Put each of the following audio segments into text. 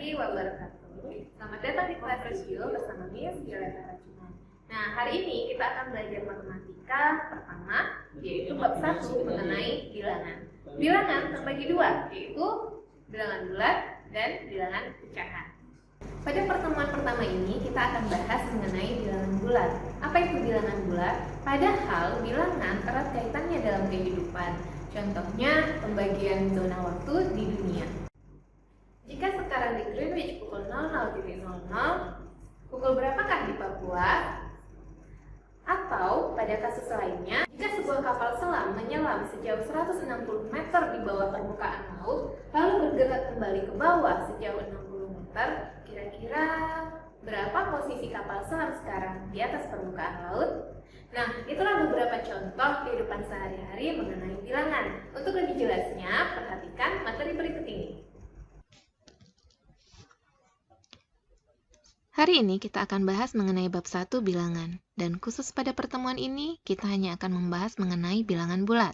warahmatullahi wabarakatuh. Selamat datang di kelas rasio bersama Miss Violeta Rajuman. Nah, hari ini kita akan belajar matematika pertama, yaitu bab 1 mengenai bilangan. Bilangan terbagi dua, yaitu bilangan bulat dan bilangan pecahan. Pada pertemuan pertama ini kita akan bahas mengenai bilangan bulat. Apa itu bilangan bulat? Padahal bilangan erat kaitannya dalam kehidupan. Contohnya pembagian zona waktu di dunia. Jika sekarang di Greenwich pukul 00.00, pukul berapakah di Papua? Atau pada kasus lainnya, jika sebuah kapal selam menyelam sejauh 160 meter di bawah permukaan laut, lalu bergerak kembali ke bawah sejauh 60 meter, kira-kira berapa posisi kapal selam sekarang di atas permukaan laut? Nah, itulah beberapa contoh kehidupan sehari-hari mengenai bilangan. Untuk lebih jelasnya, perhatikan materi berikut ini. Hari ini kita akan bahas mengenai bab 1 bilangan, dan khusus pada pertemuan ini kita hanya akan membahas mengenai bilangan bulat.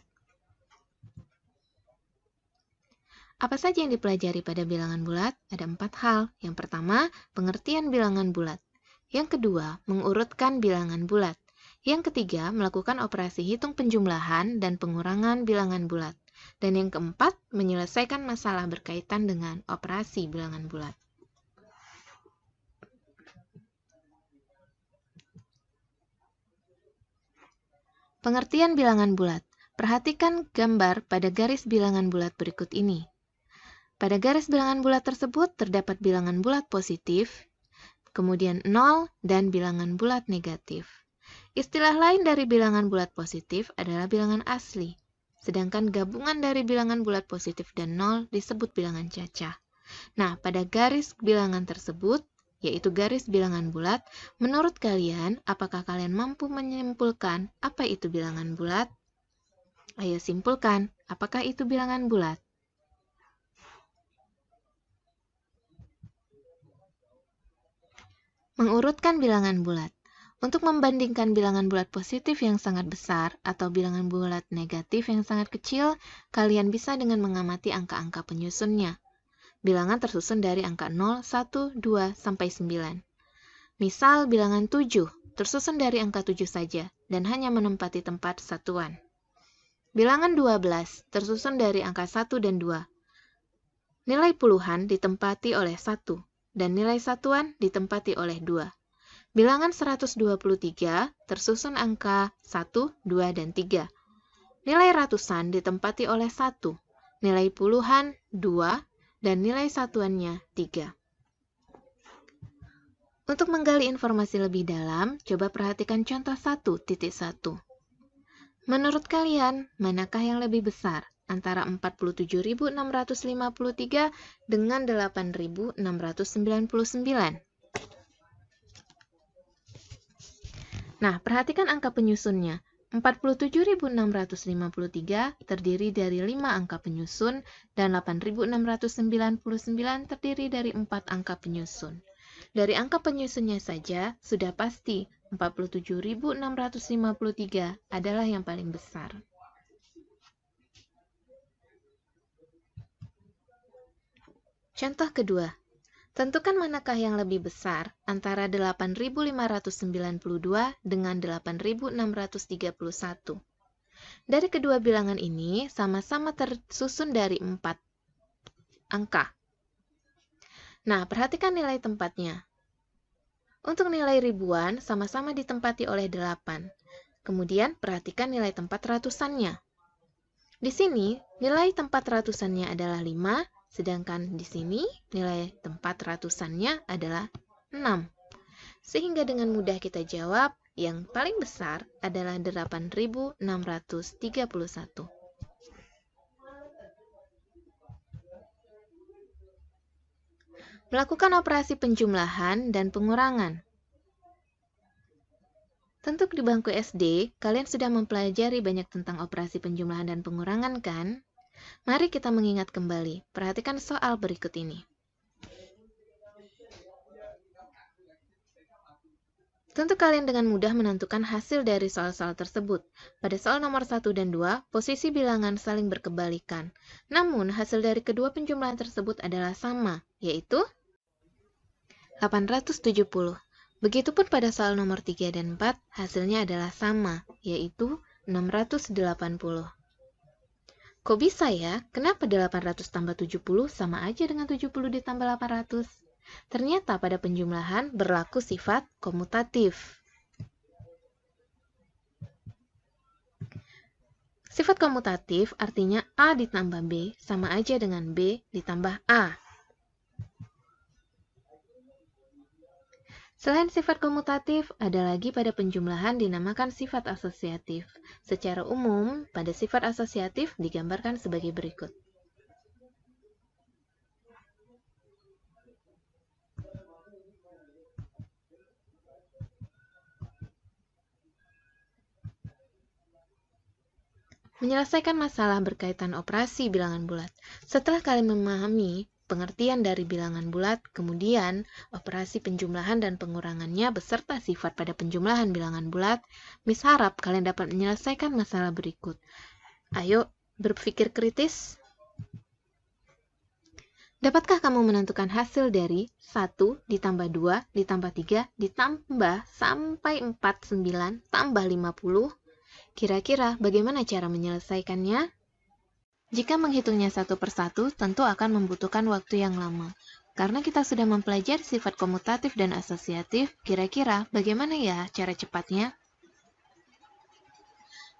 Apa saja yang dipelajari pada bilangan bulat? Ada 4 hal. Yang pertama, pengertian bilangan bulat. Yang kedua, mengurutkan bilangan bulat. Yang ketiga, melakukan operasi hitung penjumlahan dan pengurangan bilangan bulat. Dan yang keempat, menyelesaikan masalah berkaitan dengan operasi bilangan bulat. Pengertian bilangan bulat. Perhatikan gambar pada garis bilangan bulat berikut ini. Pada garis bilangan bulat tersebut terdapat bilangan bulat positif, kemudian 0, dan bilangan bulat negatif. Istilah lain dari bilangan bulat positif adalah bilangan asli, sedangkan gabungan dari bilangan bulat positif dan 0 disebut bilangan cacah. Nah, pada garis bilangan tersebut, yaitu garis bilangan bulat, menurut kalian, apakah kalian mampu menyimpulkan apa itu bilangan bulat? Ayo simpulkan, apakah itu bilangan bulat? Mengurutkan bilangan bulat. Untuk membandingkan bilangan bulat positif yang sangat besar atau bilangan bulat negatif yang sangat kecil, kalian bisa dengan mengamati angka-angka penyusunnya. Bilangan tersusun dari angka 0, 1, 2, sampai 9. Misal bilangan 7 tersusun dari angka 7 saja dan hanya menempati tempat satuan. Bilangan 12 tersusun dari angka 1 dan 2. Nilai puluhan ditempati oleh 1 dan nilai satuan ditempati oleh 2. Bilangan 123 tersusun angka 1, 2, dan 3. Nilai ratusan ditempati oleh 1, nilai puluhan 2, dan nilai satuannya 3. Untuk menggali informasi lebih dalam, coba perhatikan contoh 1.1. Menurut kalian, manakah yang lebih besar antara 47.653 dengan 8.699? Nah, perhatikan angka penyusunnya. 47.653 terdiri dari 5 angka penyusun dan 8.699 terdiri dari 4 angka penyusun. Dari angka penyusunnya saja sudah pasti 47.653 adalah yang paling besar. Contoh kedua. Tentukan manakah yang lebih besar antara 8.592 dengan 8.631. Dari kedua bilangan ini sama-sama tersusun dari 4 angka. Nah, perhatikan nilai tempatnya. Untuk nilai ribuan sama-sama ditempati oleh 8. Kemudian perhatikan nilai tempat ratusannya. Di sini nilai tempat ratusannya adalah 5. Sedangkan di sini nilai tempat ratusannya adalah 6. Sehingga dengan mudah kita jawab yang paling besar adalah 8.631. Melakukan operasi penjumlahan dan pengurangan. Tentu di bangku SD, kalian sudah mempelajari banyak tentang operasi penjumlahan dan pengurangan kan? Mari kita mengingat kembali. Perhatikan soal berikut ini. Tentu kalian dengan mudah menentukan hasil dari soal-soal tersebut. Pada soal nomor 1 dan 2, posisi bilangan saling berkebalikan. Namun, hasil dari kedua penjumlahan tersebut adalah sama, yaitu 870. Begitupun pada soal nomor 3 dan 4, hasilnya adalah sama, yaitu 680. Kok bisa ya? Kenapa 800 tambah 70 sama aja dengan 70 ditambah 800? Ternyata pada penjumlahan berlaku sifat komutatif. Sifat komutatif artinya A ditambah B sama aja dengan B ditambah A. Selain sifat komutatif, ada lagi pada penjumlahan dinamakan sifat asosiatif. Secara umum, pada sifat asosiatif digambarkan sebagai berikut. Menyelesaikan masalah berkaitan operasi bilangan bulat. Setelah kalian memahami pengertian dari bilangan bulat, kemudian operasi penjumlahan dan pengurangannya beserta sifat pada penjumlahan bilangan bulat, Miss harap kalian dapat menyelesaikan masalah berikut. Ayo, berpikir kritis. Dapatkah kamu menentukan hasil dari 1 ditambah 2 ditambah 3 ditambah sampai 49 tambah 50? Kira-kira bagaimana cara menyelesaikannya? Jika menghitungnya satu persatu, tentu akan membutuhkan waktu yang lama. Karena kita sudah mempelajari sifat komutatif dan asosiatif, kira-kira bagaimana ya cara cepatnya?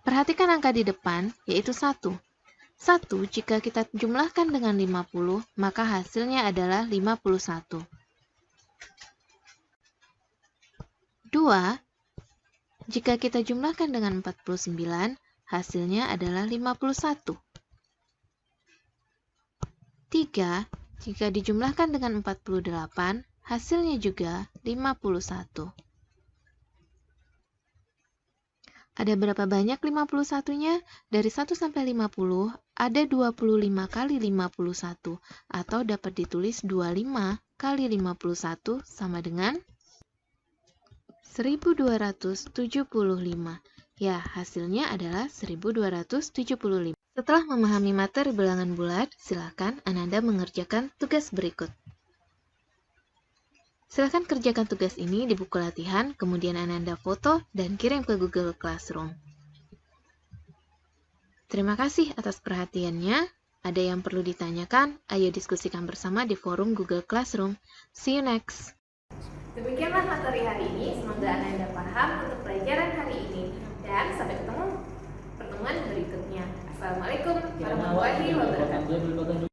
Perhatikan angka di depan, yaitu 1. 1 jika kita jumlahkan dengan 50, maka hasilnya adalah 51. 2. Jika kita jumlahkan dengan 49, hasilnya adalah 51. 3. Jika dijumlahkan dengan 48, hasilnya juga 51. Ada berapa banyak 51-nya? Dari 1 sampai 50, ada 25 kali 51, atau dapat ditulis 25 kali 51 sama dengan 1275. Ya, hasilnya adalah 1275. Setelah memahami materi bilangan bulat, silakan Ananda mengerjakan tugas berikut. Silakan kerjakan tugas ini di buku latihan, kemudian Ananda foto dan kirim ke Google Classroom. Terima kasih atas perhatiannya. Ada yang perlu ditanyakan? Ayo diskusikan bersama di forum Google Classroom. See you next! Demikianlah materi hari ini, semoga Anda paham untuk pelajaran hari ini. Dan sampai ketemu pertemuan berikutnya. Assalamualaikum warahmatullahi wabarakatuh.